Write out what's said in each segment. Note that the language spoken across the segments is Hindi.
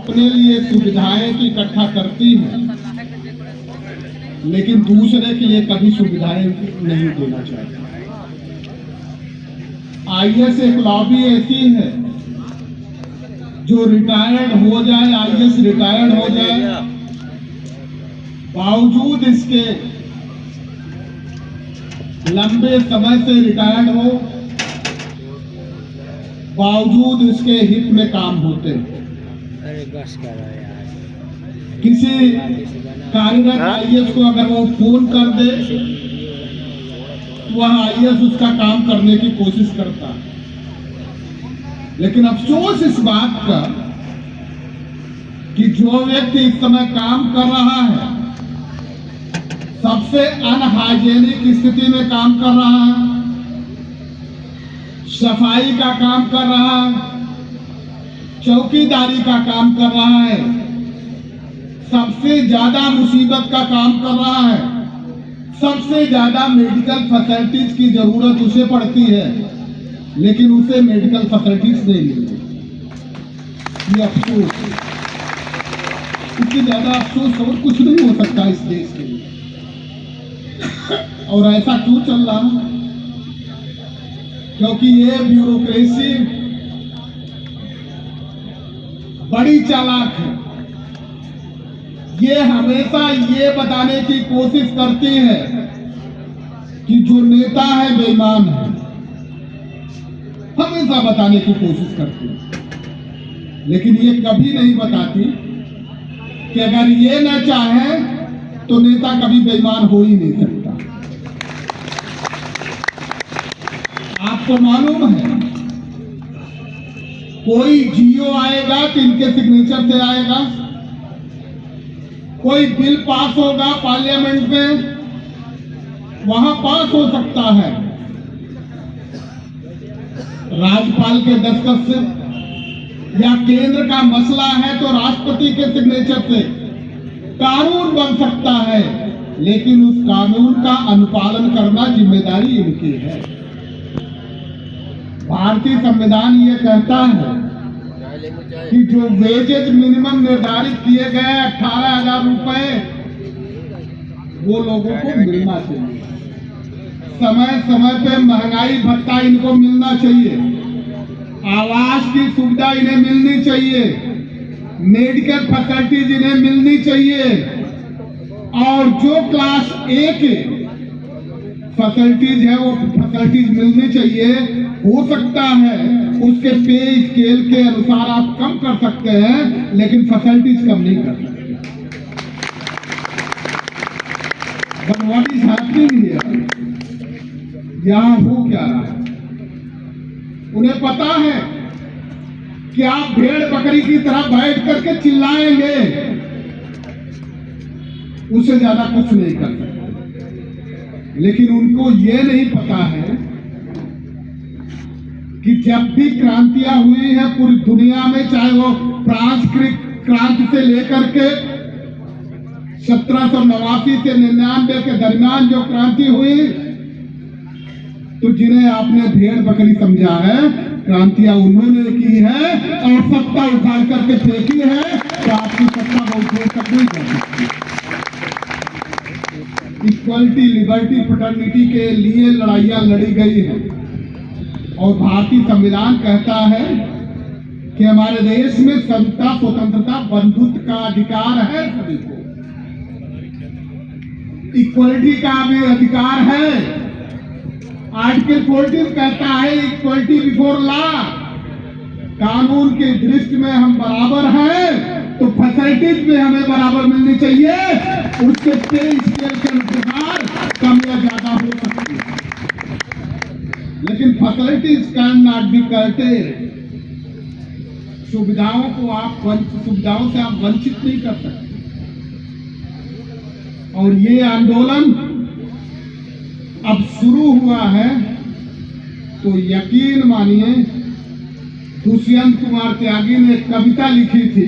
अपने लिए सुविधाएं तो इकट्ठा करती है, लेकिन दूसरे के लिए कभी सुविधाएं नहीं देना चाहती। आईएएस एक लॉबी ऐसी है जो रिटायर्ड हो जाए, आईएएस रिटायर्ड हो जाए, बावजूद इसके लंबे समय से रिटायर्ड हो, बावजूद इसके हित में काम होते हैं। अरे बस करो यार। किसी कार्यरत आईएएस को अगर वो फोन कर दे, वह आईएएस उसका काम करने की कोशिश करता है। लेकिन अफसोस इस बात का कि जो व्यक्ति इस समय काम कर रहा है, सबसे अनहाइजेनिक स्थिति में काम कर रहा है, सफाई का काम कर रहा है, चौकीदारी का काम कर रहा है, सबसे ज्यादा मुसीबत का काम कर रहा है, सबसे ज्यादा मेडिकल फैसिलिटीज की जरूरत उसे पड़ती है, लेकिन उसे मेडिकल फैसिलिटीज नहीं मिलती। ये अफसोस, इससे ज्यादा अफसोस और कुछ नहीं हो सकता इस देश के लिए। और ऐसा क्यों चल रहा है? क्योंकि ये ब्यूरोक्रेसी बड़ी चालाक है। ये हमेशा ये बताने की कोशिश करती है कि जो नेता है बेईमान है, हमेशा बताने की कोशिश करती है, लेकिन ये कभी नहीं बताती कि अगर ये न चाहे तो नेता कभी बेईमान हो ही नहीं सकता। आपको मालूम है, कोई जीओ आएगा तो इनके सिग्नेचर से आएगा, कोई बिल पास होगा पार्लियामेंट में, वहां पास हो सकता है राज्यपाल के दस्तखत से, या केंद्र का मसला है तो राष्ट्रपति के सिग्नेचर से कानून बन सकता है, लेकिन उस कानून का अनुपालन करना जिम्मेदारी इनकी है। भारतीय संविधान ये कहता है कि जो वेजेज मिनिमम निर्धारित किए गए 18,000 रुपए, वो लोगों को मिलना चाहिए। समय समय पे महंगाई भत्ता इनको मिलना चाहिए, आवास की सुविधा इन्हें मिलनी चाहिए, मेडिकल फैसिलिटीज इन्हें मिलनी चाहिए, और जो क्लास ए के फैसिलिटीज है वो फैसिलिटीज मिलनी चाहिए। हो सकता है उसके पे स्केल के अनुसार आप कम कर सकते हैं, लेकिन फैसिलिटीज कम नहीं कर सकते। But what is happening here? यहां हो क्या रहा है? उन्हें पता है कि आप भेड़ बकरी की तरह बैठ करके चिल्लाएंगे, उससे ज्यादा कुछ नहीं कर सकते। लेकिन उनको ये नहीं पता है कि जब भी क्रांतियां हुई हैं पूरी दुनिया में, चाहे वो फ्रांस की क्रांति से लेकर के 1789 से 99 के दरमियान जो क्रांति हुई, तो जिन्हें आपने भेड़ बकरी समझा है, क्रांतियां उन्होंने की है और सत्ता उखाड़ करके फेंकी है, तो आपकी सत्ता बहुत देर तक नहीं कर सकती। इक्वलिटी, लिबर्टी, फ्रेटर्निटी के लिए लड़ाइयां लड़ी गई हैं, और भारतीय संविधान कहता है कि हमारे देश में समता, स्वतंत्रता, बंधुत्व का अधिकार है सभी को, इक्वलिटी का भी अधिकार है। आर्टिकल 14 कहता है इक्वलिटी बिफोर लॉ, कानून की दृष्टि में हम बराबर हैं, तो फैसिलिटीज में हमें बराबर मिलनी चाहिए। उसके पे स्केल के अनुसार कम या ज्यादा हो सकती है, लेकिन फैसिलिटीज कैन नॉट बी कर्टेड। सुविधाओं को सुविधाओं से आप वंचित नहीं कर सकते। और ये आंदोलन अब शुरू हुआ है, तो यकीन मानिए, दुष्यंत कुमार त्यागी ने एक कविता लिखी थी,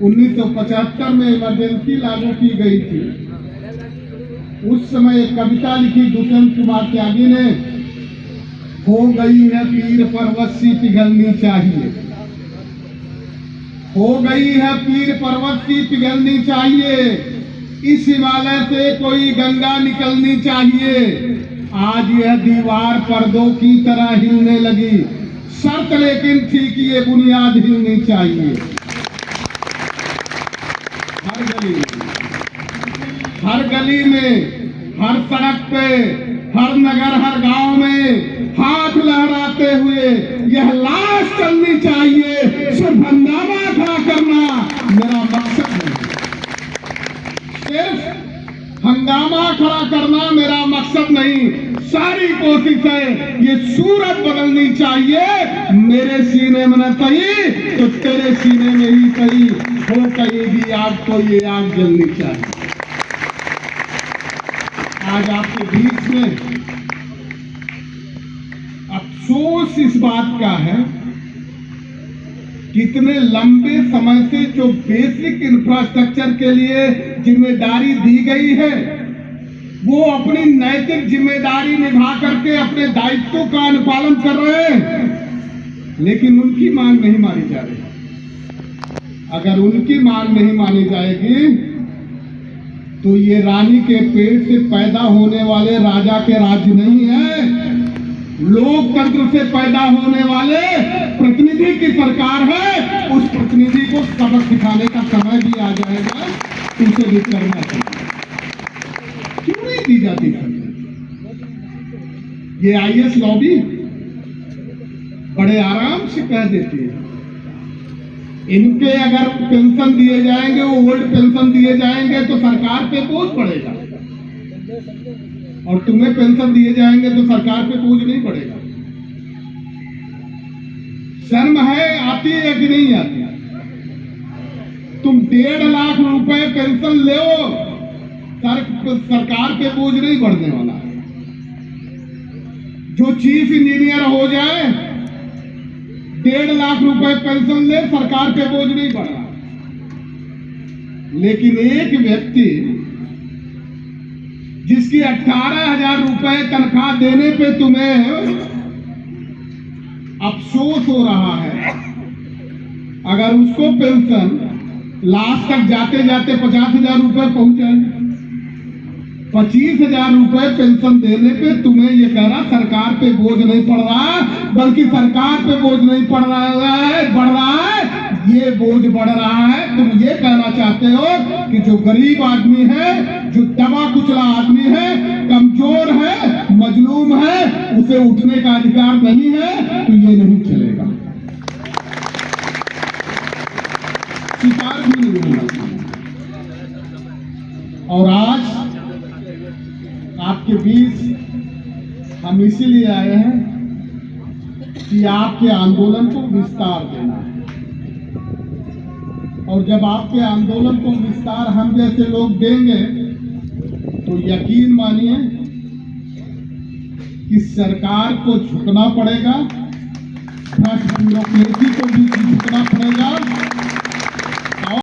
1975 में इमरजेंसी लागू की गई थी। उस समय एक कविता लिखी दुष्यंत कुमार त्यागी ने, हो गई है पीर पर वस्सी पिघलनी चाहिए। हो गई है पीर पर्वत की पिघलनी चाहिए, इस हिमालय से कोई गंगा निकलनी चाहिए। आज यह दीवार पर्दों की तरह हिलने लगी, शर्त लेकिन थी कि ये बुनियाद हिलनी चाहिए। हर गली में, हर सड़क पे, हर नगर, हर गांव में हाथ लहराते हुए यह लाश चलनी चाहिए। सिर्फ हंगामा खड़ा करना मेरा मकसद नहीं, सिर्फ हंगामा खड़ा करना मेरा मकसद नहीं। सारी कोशिश है ये सूरत बदलनी चाहिए। मेरे सीने में न सही तो तेरे सीने में ही सही हो, कहीं भी आग तो ये आग जलनी चाहिए। आज आपके बीच में अफसोस इस बात का है, कितने लंबे समय से जो बेसिक इंफ्रास्ट्रक्चर के लिए जिम्मेदारी दी गई है, वो अपनी नैतिक जिम्मेदारी निभा करके अपने दायित्व का अनुपालन कर रहे हैं, लेकिन उनकी मांग नहीं मानी जा रही। अगर उनकी मांग नहीं मानी जाएगी तो ये रानी के पेट से पैदा होने वाले राजा के राज्य नहीं है, लोकतंत्र से पैदा होने वाले प्रतिनिधि की सरकार है। उस प्रतिनिधि को सबक सिखाने का समय भी आ जाएगा, उसे भी करना चाहिए। क्यों नहीं दी जाती ये आईएएस लॉबी बड़े आराम से कह देती है, इनके अगर पेंशन दिए जाएंगे, वो ओल्ड पेंशन दिए जाएंगे तो सरकार पे बोझ पड़ेगा, और तुम्हें पेंशन दिए जाएंगे तो सरकार पे बोझ नहीं पड़ेगा। शर्म है आती है कि नहीं आती? तुम 1.5 लाख रुपए पेंशन ले, सरकार पे बोझ नहीं बढ़ने वाला। जो चीफ इंजीनियर हो जाए 1.5 लाख रुपए पेंशन ले, सरकार पे बोझ नहीं बढ़ रहा। लेकिन एक व्यक्ति जिसकी 18,000 रुपए तनख्वाह देने पे तुम्हें अफसोस हो रहा है, अगर उसको पेंशन लास्ट तक जाते जाते 50,000 रुपए पहुंच जाए, 25,000 रुपए पेंशन देने पे तुम्हें ये कह रहा सरकार पे बोझ नहीं पड़ रहा, बल्कि सरकार पे बोझ नहीं पड़ रहा है, बढ़ रहा है, ये बोझ बढ़ रहा है। तुम ये कहना चाहते हो कि जो गरीब आदमी है, जो दबा कुचला आदमी है, कमजोर है, मजलूम है, उसे उठने का अधिकार नहीं है, तो ये नहीं चलेगा। स्वीकार भी नहीं होगा। और आज आपके बीच हम इसीलिए आए हैं कि आपके आंदोलन को विस्तार देना है, और जब आपके आंदोलन को विस्तार हम जैसे लोग देंगे तो यकीन मानिए कि सरकार को झुकना पड़ेगा, ब्यूरोक्रेसी को भी झुकना पड़ेगा,